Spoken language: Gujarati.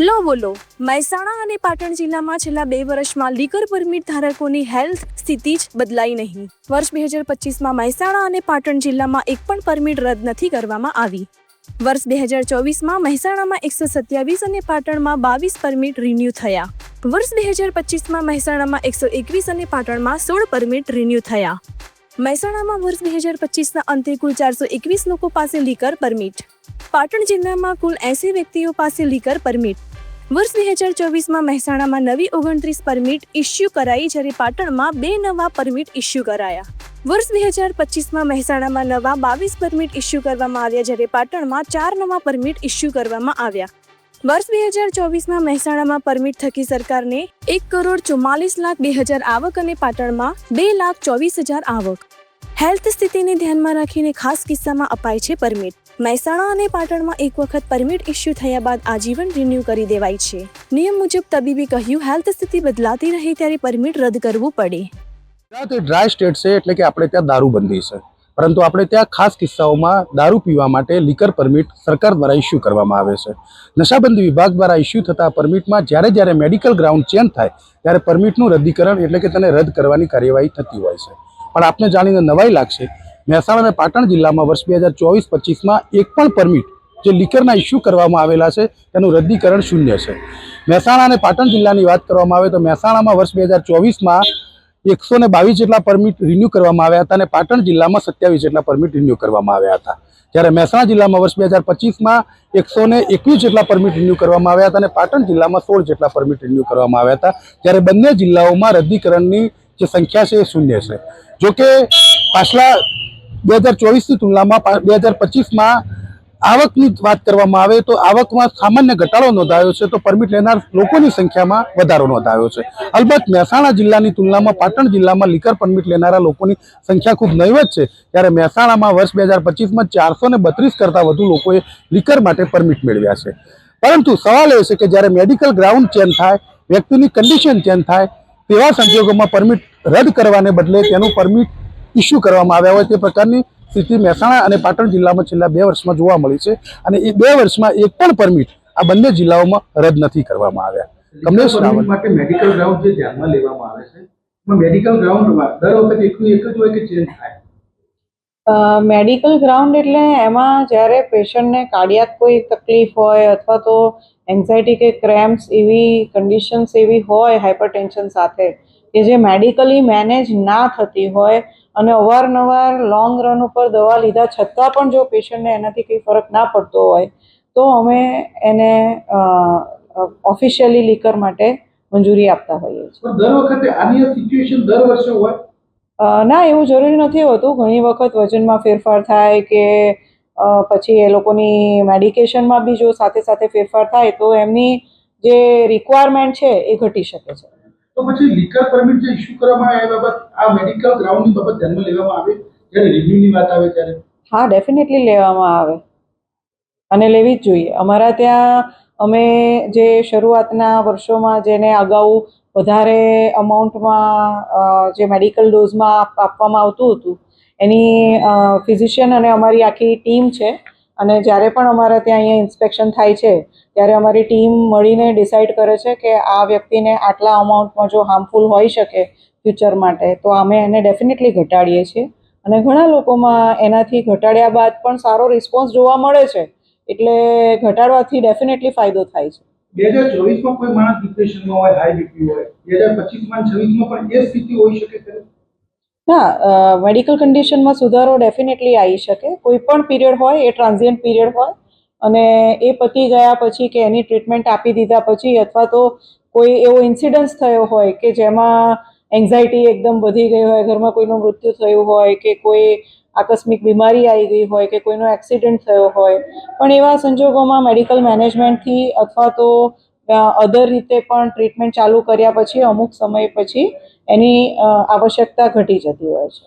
લો બોલો મહેસાણા અને પાટણ જિલ્લામાં છેલ્લા 2 વર્ષમાં લીકર પરમિટ ધારકોની હેલ્થ સ્થિતિ જ બદલાઈ નહીં। વર્ષ 2025માં મહેસાણા અને પાટણ જિલ્લામાં એક પણ પરમિટ રદ નથી કરવામાં આવી। વર્ષ 2024માં મહેસાણામાં 127 અને પાટણમાં 22 પરમિટ રિન્યુ થયા। વર્ષ 2025માં મહેસાણામાં 121 અને પાટણમાં 16 પરમિટ રિન્યુ થયા। મહેસાણામાં વર્ષ 2025ના અંતે કુલ 421 લોકો પાસે લીકર પરમિટ, પાટણ જિલ્લામાં કુલ 80 વ્યક્તિઓ પાસે લીકર પરમિટ। વર્ષ 2024માં મહેસાણામાં નવી 29 પરમિટ ઇસ્યુ કરાઈ, જ્યારે પાટણમાં 2 નવા પરમિટ ઇસ્યુ કરાયા। વર્ષ 2025માં મહેસાણામાં નવા 22 પરમિટ ઇસ્યુ કરવામાં આવ્યા, જ્યારે પાટણમાં 4 નવા પરમિટ ઇસ્યુ કરવામાં આવ્યા। વર્ષ 2024માં મહેસાણામાં પરમિટ થકી સરકારને 1,44,02,000 આવક અને પાટણમાં 2,24,000 આવક। હેલ્થ સ્થિતિને ધ્યાનમાં રાખીને ખાસ કિસ્સામાં અપાય છે પરમિટ। મહેસાણા અને પાટણમાં એક વખત પરમિટ ઇસ્યુ થયા બાદ આજીવન રિન્યુ કરી દેવાય છે। નિયમ મુજબ તબીબે કહ્યું, હેલ્થ સ્થિતિ બદલાતી રહે ત્યારે પરમિટ રદ કરવું પડે। ડ્રાય સ્ટેટ છે, એટલે કે આપણે ત્યાં દારૂબંધી છે, પરંતુ આપણે ત્યાં ખાસ કિસ્સાઓમાં દારૂ પીવા માટે લીકર પરમિટ સરકાર દ્વારા ઇસ્યુ કરવામાં આવે છે। નશાબંધી વિભાગ દ્વારા ઇસ્યુ થતા પરમિટમાં જ્યારે મેડિકલ ગ્રાઉન્ડ ચેન્જ થાય ત્યારે પરમિટનું રદ્દીકરણ એટલે કે તેને રદ કરવાની કાર્યવાહી થતી હોય છે। પણ આપને જાણીને નવાઈ લાગશે, મહેસાણા અને પાટણ જિલ્લામાં વર્ષ 2024-25માં એક પણ પરમિટ જે લીકરના ઇસ્યુ કરવામાં આવેલા છે તેનું રદ્દીકરણ શૂન્ય છે। મહેસાણા અને પાટણ જિલ્લાની વાત કરવામાં આવે તો મહેસાણામાં વર્ષ 2024માં 122 જેટલા પરમિટ રિન્યુ કરવામાં આવ્યા હતા અને પાટણ જિલ્લામાં 27 જેટલા પરમિટ રિન્યુ કરવામાં આવ્યા હતા, જ્યારે મહેસાણા જિલ્લામાં વર્ષ 2025માં 121 જેટલા પરમિટ રિન્યુ કરવામાં આવ્યા હતા અને પાટણ જિલ્લામાં 16 જેટલા પરમિટ રિન્યુ કરવામાં આવ્યા હતા, જ્યારે બંને જિલ્લાઓમાં રદ્દીકરણની જે સંખ્યા છે એ શૂન્ય છે। જોકે પાછલા 2024ની તુલનામાં 2025માં આવકની વાત કરવામાં આવે તો આવકમાં સામાન્ય ઘટાડો નોંધાયો છે, તો પરમિટ લેનાર લોકોની સંખ્યામાં વધારો નોંધાયો છે। અલબત્ત મહેસાણા જિલ્લાની તુલનામાં પાટણ જિલ્લામાં લીકર પરમિટ લેનારા લોકોની સંખ્યા ખૂબ નહીવત છે, ત્યારે મહેસાણામાં વર્ષ 2025માં 432 કરતાં વધુ લોકોએ લીકર માટે પરમિટ મેળવ્યા છે। પરંતુ સવાલ એ છે કે જ્યારે મેડિકલ ગ્રાઉન્ડ ચેન્જ થાય, વ્યક્તિની કન્ડિશન ચેન્જ થાય, તેવા સંજોગોમાં પરમિટ રદ કરવાને બદલે તેનું પરમિટ ઇસ્યુ કરવામાં આવ્યા હોય તે પ્રકારની સ્થિતિ મહેસાણા અને પાટણ જિલ્લામાં છેલ્લા 2 વર્ષમાં જોવા મળી છે, અને એ 2 વર્ષમાં એક પણ પરમિટ આ બંને જિલ્લાઓમાં રદ નથી કરવામાં આવ્યા। કમલેશ રાવલ માટે મેડિકલ ગ્રાઉન્ડ જે ધ્યાનમાં લેવામાં આવે છે, મેડિકલ ગ્રાઉન્ડ દર વખતે એક જ હોય કે ચેન્જ થાય? મેડિકલ ગ્રાઉન્ડ એટલે એમાં જ્યારે પેશન્ટને કાર્ડિયાક કોઈ તકલીફ હોય અથવા તો એન્ઝાયટી કે ક્રેમ્પ્સ એવી કન્ડિશન્સ એવી હોય હાઇપરટેન્શન સાથે કે જે મેડિકલી મેનેજ ના થતી હોય અને અવારનવાર લોંગ રન ઉપર દવા લીધા છતાં પણ જો પેશન્ટને એનાથી કંઈ ફરક ના પડતો હોય તો અમે એને ઓફિશિયલી લીકર માટે મંજૂરી આપતા હોઈએ છીએ। દર વખતે આની સિચ્યુએશન દર વર્ષે હોય? ના, એવું જરૂરી નથી હોતું। ઘણી વખત વજનમાં ફેરફાર થાય કે પછી એ લોકોની મેડિકેશનમાં બી જો સાથે સાથે ફેરફાર થાય તો એમની જે રિક્વાયરમેન્ટ છે એ ઘટી શકે છે। તો પછી લીકર પરમિટ જે ઇસ્યુ કરવામાં આવે બાબત આ મેડિકલ ગ્રાઉન્ડની બાબત ધ્યાનમાં લેવામાં આવે જ્યારે રિન્યુની વાત આવે ત્યારે? હા, ડેફિનેટલી લેવામાં આવે અને લેવી જ જોઈએ। અમારા ત્યાં અમે જે શરૂઆતના વર્ષોમાં જેને અગાઉ વધારે અમાઉન્ટમાં જે મેડિકલ ડોઝમાં આપવામાં આવતું હતું એની ફિઝિશિયન અને અમારી આખી ટીમ છે, અને જ્યારે પણ અમારા ત્યાં અહીંયા ઇન્સ્પેક્શન થાય છે ત્યારે અમારી ટીમ મળીને ડિસાઇડ કરે છે કે આ વ્યક્તિને આટલા અમાઉન્ટમાં જો હાર્મફુલ હોઈ શકે ફ્યુચર માટે તો અમે એને ડેફિનેટલી ઘટાડીએ છીએ, અને ઘણા લોકોમાં એનાથી ઘટાડ્યા બાદ પણ સારો રિસ્પોન્સ જોવા મળે છે, એટલે ઘટાડવાથી ડેફિનેટલી ફાયદો થાય છે। 2024માં કોઈ માણસ ડિપ્રેશનમાં હોય, હાઈ બીપી હોય, 2025માં 26માં પણ એ સ્થિતિ હોઈ શકે છે? ના, મેડિકલ કન્ડિશનમાં સુધારો ડેફિનેટલી આવી શકે। કોઈ પણ પીરિયડ હોય એ ટ્રાન્ઝિયન્ટ પીરિયડ હોય અને એ પતી ગયા પછી કે એની ટ્રીટમેન્ટ આપી દીધા પછી અથવા તો કોઈ એવો ઇન્સિડન્સ થયો હોય કે જેમાં એન્ઝાયટી એકદમ વધી ગઈ હોય, ઘરમાં કોઈનું મૃત્યુ થયું હોય કે કોઈ આકસ્મિક બીમારી આવી ગઈ હોય કે કોઈનો એક્સિડન્ટ થયો હોય, પણ એવા સંજોગોમાં મેડિકલ મેનેજમેન્ટથી અથવા તો અધર રીતે પણ ટ્રીટમેન્ટ ચાલુ કર્યા પછી અમુક સમય પછી એની આવશ્યકતા ઘટી જતી હોય છે।